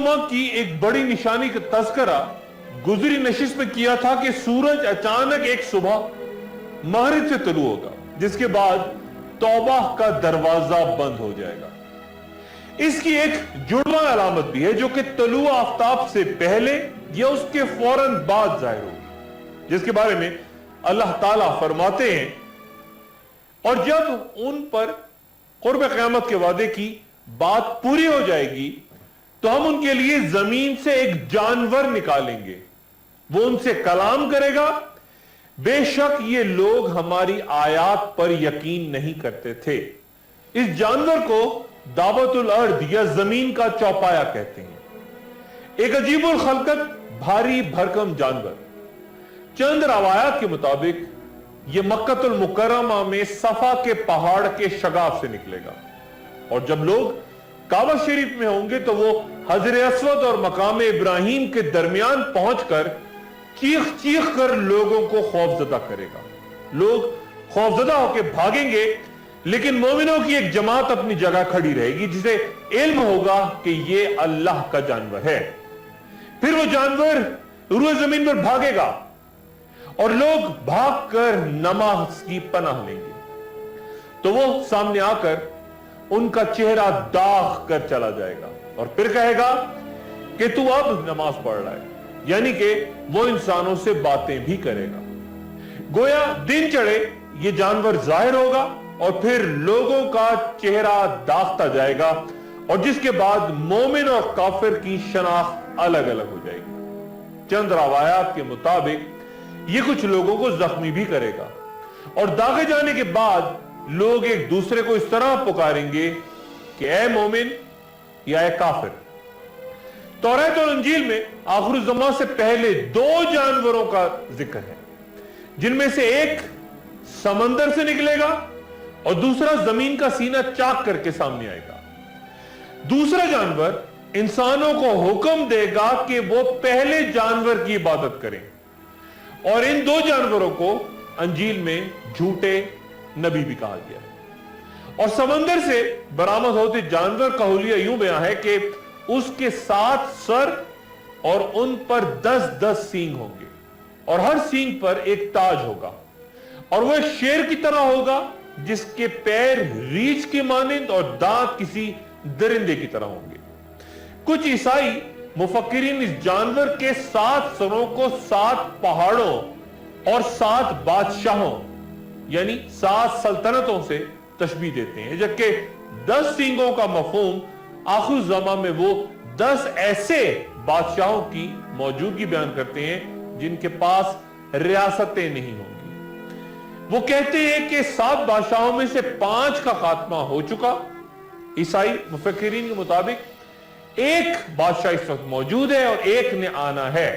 की एक बड़ी निशानी का तज़किरा गुजरी नशिस्त में किया था कि सूरज अचानक एक सुबह मगरिब से तुलू होगा, जिसके बाद तौबा का दरवाजा बंद हो जाएगा। इसकी एक जुड़वा अलामत भी है जो कि तुलू आफ्ताब से पहले या उसके फौरन बाद जाहिर होगी, जिसके बारे में अल्लाह ताला फरमाते हैं, और जब उन पर कुर्ब क़यामत के वादे की बात पूरी हो जाएगी तो हम उनके लिए जमीन से एक जानवर निकालेंगे, वो उनसे कलाम करेगा। बेशक ये लोग हमारी आयात पर यकीन नहीं करते थे। इस जानवर को दावतुल अर्द या जमीन का चौपाया कहते हैं। एक अजीबुल खलकत भारी भरकम जानवर। चंद रवायात के मुताबिक यह मक्कतुल मुकर्रमा में सफा के पहाड़ के शगाफ से निकलेगा, और जब लोग काबा शरीफ में होंगे तो वो हजर अस्वद और मकाम इब्राहिम के दरमियान पहुंचकर चीख चीख कर लोगों को खौफजदा करेगा। लोग खौफजदा होकर भागेंगे, लेकिन मोमिनों की एक जमात अपनी जगह खड़ी रहेगी जिसे इल्म होगा कि ये अल्लाह का जानवर है। फिर वो जानवर रूए जमीन पर भागेगा और लोग भागकर नमाज की पनाह लेंगे, तो वो सामने आकर उनका चेहरा दाग कर चला जाएगा और फिर कहेगा कि तू अब नमाज पढ़ रहा है, यानी कि वो इंसानों से बातें भी करेगा। गोया दिन चढ़े ये जानवर जाहिर होगा और फिर लोगों का चेहरा दागता जाएगा, और जिसके बाद मोमिन और काफिर की शनाख्त अलग अलग हो जाएगी। चंद रवायात के मुताबिक ये कुछ लोगों को जख्मी भी करेगा, और दागे जाने के बाद लोग एक दूसरे को इस तरह पुकारेंगे कि ऐ मोमिन या ऐ काफिर। तौरात और इंजील में आखिर ज़मां से पहले दो जानवरों का जिक्र है, जिनमें से एक समंदर से निकलेगा और दूसरा जमीन का सीना चाक करके सामने आएगा। दूसरा जानवर इंसानों को हुक्म देगा कि वो पहले जानवर की इबादत करें, और इन दो जानवरों को अंजील में झूठे नबी भी कहा गया है। और समंदर से बरामद होते जानवर का हुलिया यूं बयां है कि उसके 7 सर और उन पर 10-10 सींग होंगे, और हर सींग पर एक ताज होगा, और वह शेर की तरह होगा जिसके पैर रीछ के मानिंद और दांत किसी दरिंदे की तरह होंगे। कुछ ईसाई मुफक्किरीन इस जानवर के 7 सरों को 7 पहाड़ों और 7 बादशाहों यानी 7 सल्तनतों से तशबीह देते हैं, जबकि 10 सींगों का मफहूम आखिर ज़मां में वो 10 ऐसे बादशाहों की मौजूदगी बयान करते हैं जिनके पास रियासतें नहीं होंगी। वो कहते हैं कि 7 बादशाहों में से 5 का खात्मा हो चुका। ईसाई मुफक्किरीन के मुताबिक एक बादशाह इस वक्त मौजूद है और एक ने आना है,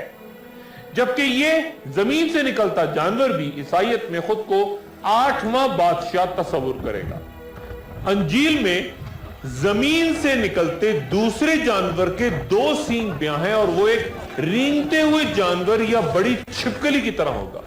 जबकि ये जमीन से निकलता जानवर भी ईसाइयत में खुद को 8वां बादशाह तस्वुर करेगा। अंजील में जमीन से निकलते दूसरे जानवर के 2 सींग बयां हैं, और वो एक रेंगते हुए जानवर या बड़ी छिपकली की तरह होगा।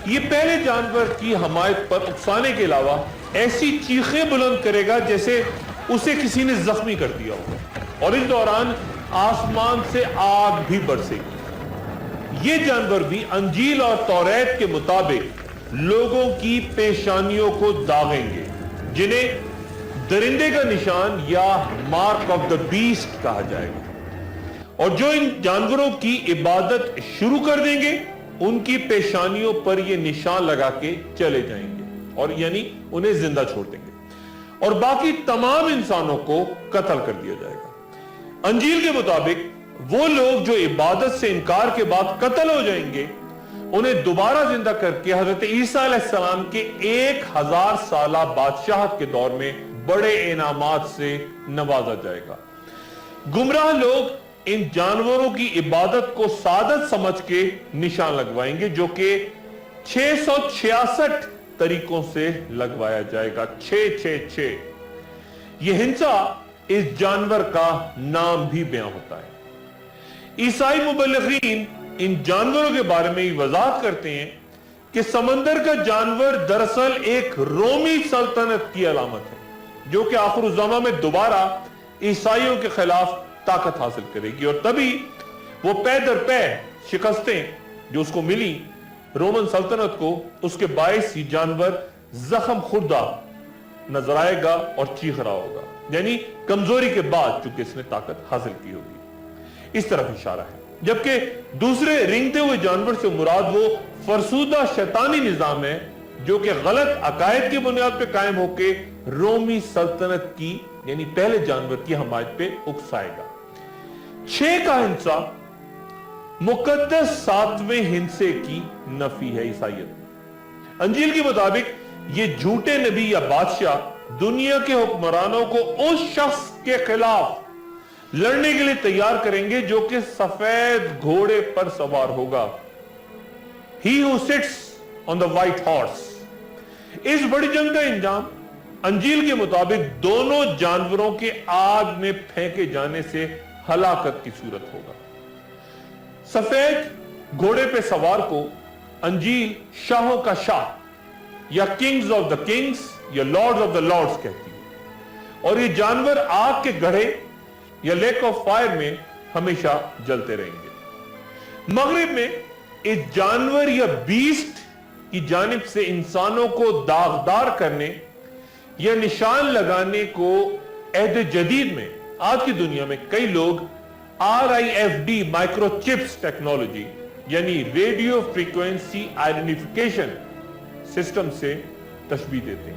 ये पहले जानवर की हमायत पर उकसाने के अलावा ऐसी चीखें बुलंद करेगा जैसे उसे किसी ने जख्मी कर दिया हो, और इस दौरान आसमान से आग भी बरसेगी। ये जानवर भी अंजील और तौरात के मुताबिक लोगों की पेशानियों को दागेंगे, जिन्हें दरिंदे का निशान या मार्क ऑफ द बीस्ट कहा जाएगा, और जो इन जानवरों की इबादत शुरू कर देंगे उनकी पेशानियों पर ये निशान लगा के चले जाएंगे, और यानी उन्हें जिंदा छोड़ देंगे, और बाकी तमाम इंसानों को कत्ल कर दिया जाएगा। अंजील के मुताबिक वो लोग जो इबादत से इनकार के बाद कत्ल हो जाएंगे, उन्हें दोबारा जिंदा करके हजरत ईसा अलैहिस्सलाम के 1000 साला बादशाहत के दौर में बड़े इनामात से नवाजा जाएगा। गुमराह लोग इन जानवरों की इबादत को सादत समझ के निशान लगवाएंगे, जो कि 666 तरीकों से लगवाया जाएगा। 666 यह हिंसा इस जानवर का नाम भी बयां होता है। ईसाई मुबल्लिगीन इन जानवरों के बारे में वजाहत करते हैं कि समंदर का जानवर दरअसल एक रोमी सल्तनत की अलामत है, जो कि आखिर ज़मां में दोबारा ईसाइयों के खिलाफ ताकत हासिल करेगी और तभी वो पै दर पै शिकस्तें जो उसको मिली रोमन सल्तनत को, उसके बायस ये जानवर जख्म खुर्दा नजर आएगा और चीख रहा होगा, यानी कमजोरी के बाद चूंकि इसने ताकत हासिल की होगी। इस तरफ इशारा है। जबकि दूसरे रिंगते हुए जानवर से मुराद वो फरसूदा शैतानी निजाम है जो कि गलत अकायद की बुनियाद पे कायम होके रोमी सल्तनत की यानी पहले जानवर की हमायत पे उकसाएगा। 6 का हिंसा मुकद्दस 7वें हिंसे की नफी है ईसाइयत। अंजील के मुताबिक ये झूठे नबी या बादशाह दुनिया के हुक्मरानों को उस शख्स के खिलाफ लड़ने के लिए तैयार करेंगे जो कि सफेद घोड़े पर सवार होगा। He who sits on the white horse। इस बड़ी जंग का इंजाम अंजील के मुताबिक दोनों जानवरों के आग में फेंके जाने से हलाकत की सूरत होगा। सफेद घोड़े पे सवार को अंजील शाहों का शाह या किंग्स ऑफ द किंग्स या लॉर्ड्स ऑफ द लॉर्ड्स कहती है और ये जानवर आग के गढ़े या लेक ऑफ फायर में हमेशा जलते रहेंगे। मगरिब में इस जानवर या बीस्ट की जानिब से इंसानों को दागदार करने या निशान लगाने को अहद जदीद में आज की दुनिया में कई लोग RIFD माइक्रोचिप्स टेक्नोलॉजी यानी रेडियो फ्रीक्वेंसी आइडेंटिफिकेशन सिस्टम से तशबीह देते हैं।